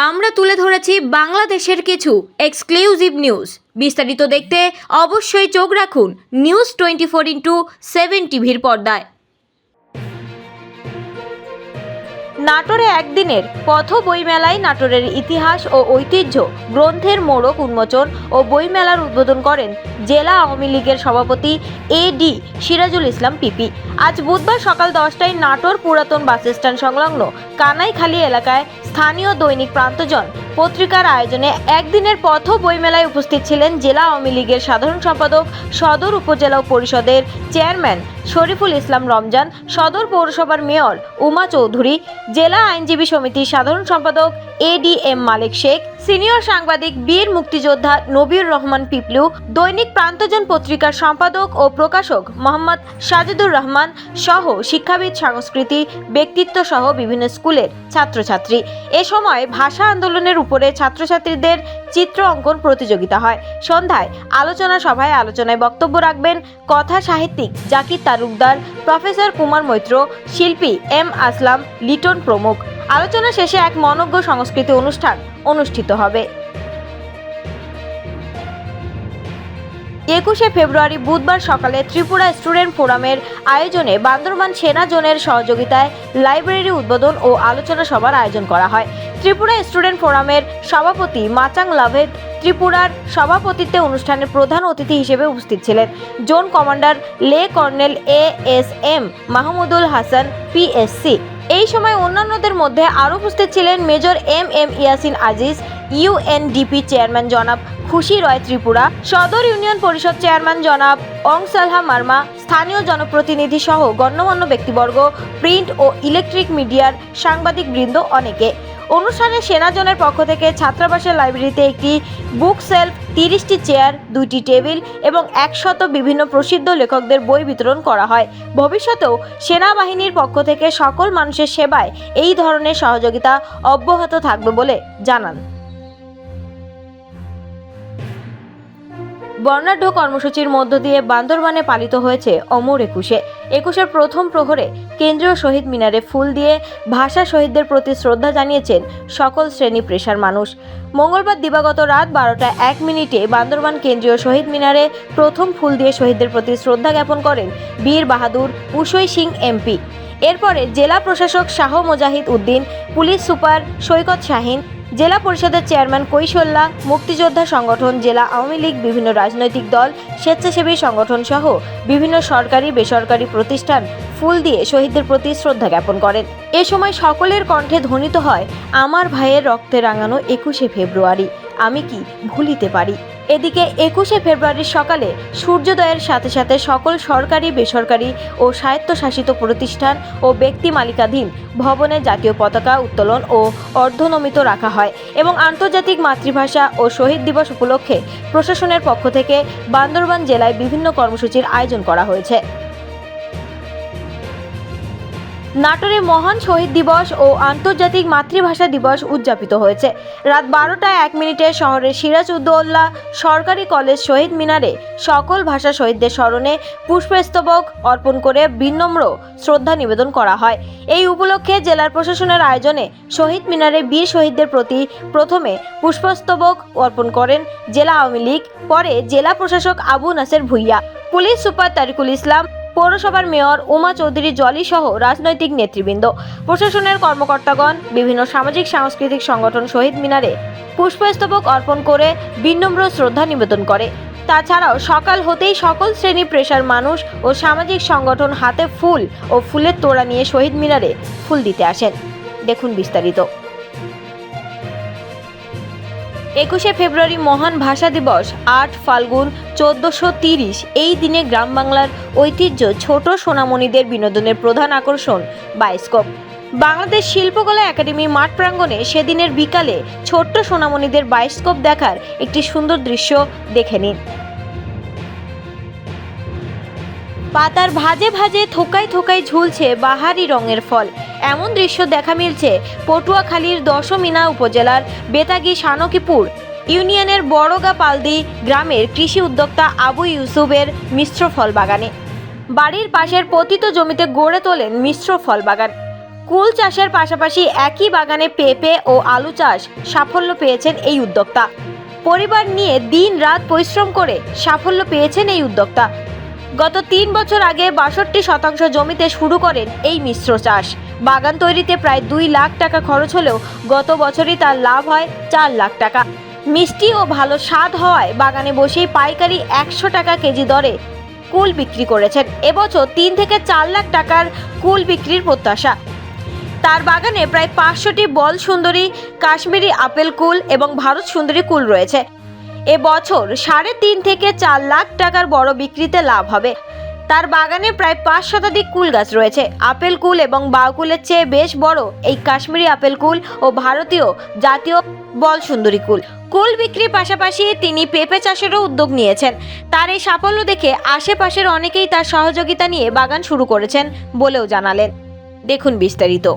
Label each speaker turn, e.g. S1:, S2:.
S1: আমরা তুলে ধরেছি বাংলাদেশের কিছু এক্সক্লুসিভ নিউজ। বিস্তারিত দেখতে অবশ্যই চোখ রাখুন নিউজ 24/7 টিভির পর্দায়। নাটোরে একদিনের পথ বইমেলায় নাটোরের ইতিহাস ও ঐতিহ্য গ্রন্থের মোড়ক উন্মোচন ও বইমেলার উদ্বোধন করেন জেলা আওয়ামী লীগের সভাপতি এডি সিরাজুল ইসলাম পিপি। আজ বুধবার সকাল 10টায় নাটোর পুরাতন বাসস্ট্যান্ড সংলগ্ন কানাইখালী এলাকায় স্থানীয় দৈনিক প্রান্তজন পত্রিকার আয়োজনে একদিনের পথ বইমেলায় উপস্থিত ছিলেন জেলা আওয়ামী লীগের সাধারণ সম্পাদক, সদর উপজেলা পরিষদের চেয়ারম্যান শরীফুল ইসলাম রমজান, সদর পৌরসভার মেয়র উমা চৌধুরী, জেলা আইনজীবী সমিতির সাধারণ সম্পাদক এডিএম মালিক শেখ, সিনিয়র সাংবাদিক বীর মুক্তিযোদ্ধা নবীর রহমান পিপলু, দৈনিক প্রান্তজন পত্রিকার সম্পাদক ও প্রকাশক মোহাম্মদ সাজিদুর রহমান সহ শিক্ষাবিদ, সংস্কৃতি ব্যক্তিত্ব সহ বিভিন্ন স্কুলের ছাত্রছাত্রী। এ সময় ভাষা আন্দোলনের উপরে ছাত্রছাত্রীদের চিত্র অঙ্কন প্রতিযোগিতা হয়। সন্ধ্যায় আলোচনা সভায় আলোচনায় বক্তব্য রাখবেন কথা সাহিত্যিক জাকির তালুকদার, প্রফেসর কুমার মৈত্র, শিল্পী এম আসলাম লিটন প্রমুখ। আলোচনা শেষে এক মনোজ্ঞ সংস্কৃতি অনুষ্ঠান অনুষ্ঠিত হবে। 21শে ফেব্রুয়ারি বুধবার সকালে ত্রিপুরা স্টুডেন্ট ফোরামের আয়োজনে বান্দরবান সেনা জোনের সহযোগিতায় লাইব্রেরি উদ্বোধন ও আলোচনা সভার আয়োজন করা হয়। ত্রিপুরা স্টুডেন্ট ফোরামের সভাপতি মাচাং লাভেদ ত্রিপুরার সভাপতিত্বে অনুষ্ঠানের প্রধান অতিথি হিসেবে উপস্থিত ছিলেন জোন কমান্ডার লে colonel ASM Mahmudul Hasan PSC। এই সময় অন্যান্যদের মধ্যে আরও উপস্থিত ছিলেন major MM Yasin Aziz, UNDP chairman জনাব খুশি রয় ত্রিপুরা, সদর ইউনিয়ন পরিষদ চেয়ারম্যান জনাব অংসালহা মার্মা, স্থানীয় জনপ্রতিনিধি সহ গণ্যমান্য ব্যক্তিবর্গ, প্রিন্ট ও ইলেকট্রিক মিডিয়ার সাংবাদিক বৃন্দ অনেকে। অনুষ্ঠানে সেনাজনের পক্ষ থেকে ছাত্রাবাসের লাইব্রেরিতে একটি বুক সেলফ, 30টি চেয়ার, 2টি টেবিল এবং 100 বিভিন্ন প্রসিদ্ধ লেখকদের বই বিতরণ করা হয়। ভবিষ্যতেও সেনাবাহিনীর পক্ষ থেকে সকল মানুষের সেবায় এই ধরনের সহযোগিতা অব্যাহত থাকবে বলে জানান। বর্ণাঢ্য কর্মসূচির মধ্য দিয়ে বান্দরবানে পালিত হয়েছে অমর একুশে। একুশের প্রথম প্রহরে কেন্দ্রীয় শহীদ মিনারে ফুল দিয়ে ভাষা শহীদদের প্রতি শ্রদ্ধা জানিয়েছেন সকল শ্রেণী পেশার মানুষ। মঙ্গলবার দিবাগত রাত 12টা 1 মিনিটে বান্দরবান কেন্দ্রীয় শহীদ মিনারে প্রথম ফুল দিয়ে শহীদদের প্রতি শ্রদ্ধা জ্ঞাপন করেন বীর বাহাদুর উসই সিং MP। এরপরে জেলা প্রশাসক শাহ মোজাহিদ উদ্দিন, পুলিশ সুপার সৈকত শাহিন, জেলা পরিষদের চেয়ারম্যান কৈশল্যা, মুক্তিযোদ্ধা সংগঠন, জেলা আওয়ামী লীগ, বিভিন্ন রাজনৈতিক দল, স্বেচ্ছাসেবী সংগঠন সহ বিভিন্ন সরকারি বেসরকারি প্রতিষ্ঠান ফুল দিয়ে শহীদদের প্রতি শ্রদ্ধা জ্ঞাপন করেন। এ সময় সকলের কণ্ঠে ধ্বনিত হয় আমার ভাইয়ের রক্তে রাঙানো 21শে ফেব্রুয়ারি, আমি কি ভুলিতে পারি। এদিকে 21শে ফেব্রুয়ারির সকালে সূর্যোদয়ের সাথে সাথে সকল সরকারি, বেসরকারি ও স্বায়ত্তশাসিত প্রতিষ্ঠান ও ব্যক্তি মালিকাধীন ভবনে জাতীয় পতাকা উত্তোলন ও অর্ধনমিত রাখা হয় এবং আন্তর্জাতিক মাতৃভাষা ও শহীদ দিবস উপলক্ষে প্রশাসনের পক্ষ থেকে বান্দরবান জেলায় বিভিন্ন কর্মসূচির আয়োজন করা হয়েছে। নাটোরে মহান শহীদ দিবস ও আন্তর্জাতিক মাতৃভাষা দিবস উদযাপিত হয়েছে। রাত 12টা 1 মিনিটে শহরের সিরাজউদ্দৌলা সরকারি কলেজ শহীদ মিনারে সকল ভাষা শহীদদের স্মরণে পুষ্পস্তবক অর্পণ করে বিনম্র শ্রদ্ধা নিবেদন করা হয়। এই উপলক্ষে জেলার প্রশাসনের আয়োজনে শহীদ মিনারে বীর শহীদদের প্রতি প্রথমে পুষ্পস্তবক অর্পণ করেন জেলা আওয়ামী লীগ, পরে জেলা প্রশাসক আবু নাসের ভুইয়া, পুলিশ সুপার তারিকুল ইসলাম, পৌরসভার মেয়র উমা চৌধুরী জলি সহ রাজনৈতিক নেতৃবৃন্দ, প্রশাসনের কর্মকর্তাগণ, বিভিন্ন সামাজিক সাংস্কৃতিক সংগঠন শহীদ মিনারে পুষ্পস্তবক অর্পণ করে বিনম্র শ্রদ্ধা নিবেদন করে। তাছাড়াও সকাল হতেই সকল শ্রেণী পেশার মানুষ ও সামাজিক সংগঠন হাতে ফুল ও ফুলের তোড়া নিয়ে শহীদ মিনারে ফুল দিতে আসেন। দেখুন বিস্তারিত। 21শে ফেব্রুয়ারি মহান ভাষা দিবস 8 ফাল্গুন 1430। এই দিনে গ্রাম বাংলার ঐতিহ্য ছোট সোনামণিদের বিনোদনের প্রধান আকর্ষণ বায়োস্কোপ। বাংলাদেশ শিল্পকলা একাডেমি মাঠ প্রাঙ্গণে সেদিনের বিকালে ছোট্ট সোনামণিদের বায়োস্কোপ দেখার একটি সুন্দর দৃশ্য দেখে নিন। পাতার ভাঁজে ভাঁজে থোকায় থোকায় ঝুলছে বাহারি রঙের ফল। এমন দৃশ্য দেখা মিলছে পটুয়াখালীর দশমিনা উপজেলার বেতাগী শানকিপুর ইউনিয়নের বড়গা পালদি গ্রামের কৃষি উদ্যোক্তা আবু ইউসুফের মিশ্র ফল বাগানে। বাড়ির পাশের পতিত জমিতে গড়ে তোলেন মিশ্র ফল বাগান। কুল চাষের পাশাপাশি একই বাগানে পেঁপে ও আলু চাষ সাফল্য পেয়েছেন এই উদ্যোক্তা। পরিবার নিয়ে দিন রাত পরিশ্রম করে সাফল্য পেয়েছেন এই উদ্যোক্তা। গত 3 বছর আগে 62% জমিতে শুরু করেন এই মিশ্র চাষ। বাগান তৈরিতে প্রায় 2 লাখ টাকা খরচ হলেও গত বছরই তার লাভ হয় 4 লাখ টাকা। মিষ্টি ও ভালো স্বাদ হওয়ায় বাগানে বসেই পাইকারি 100 টাকা কেজি দরে কুল বিক্রি করেছেন। এবছর 3 থেকে 4 লাখ টাকার কুল বিক্রির প্রত্যাশা। তার বাগানে প্রায় 500টি বল সুন্দরী, কাশ্মীরি আপেল কুল এবং ভারত সুন্দরী কুল রয়েছে। এবছর 3.5 থেকে 4 লাখ টাকার বড় বিক্রিতে লাভ হবে। তার বাগানে প্রায় 5 শতাধিক কুল গাছ রয়েছে। আপেল কুল এবং বাউকুলের চেয়ে বেশ বড় এই কাশ্মীরি আপেল কুল ও ভারতীয় জাতীয় বল সুন্দরী কুল। কুল বিক্রির পাশাপাশি তিনি পেঁপে চাষেরও উদ্যোগ নিয়েছেন। তার এই সাফল্য দেখে আশেপাশের অনেকেই তার সহযোগিতা নিয়ে বাগান শুরু করেছেন বলেও জানালেন। দেখুন বিস্তারিত।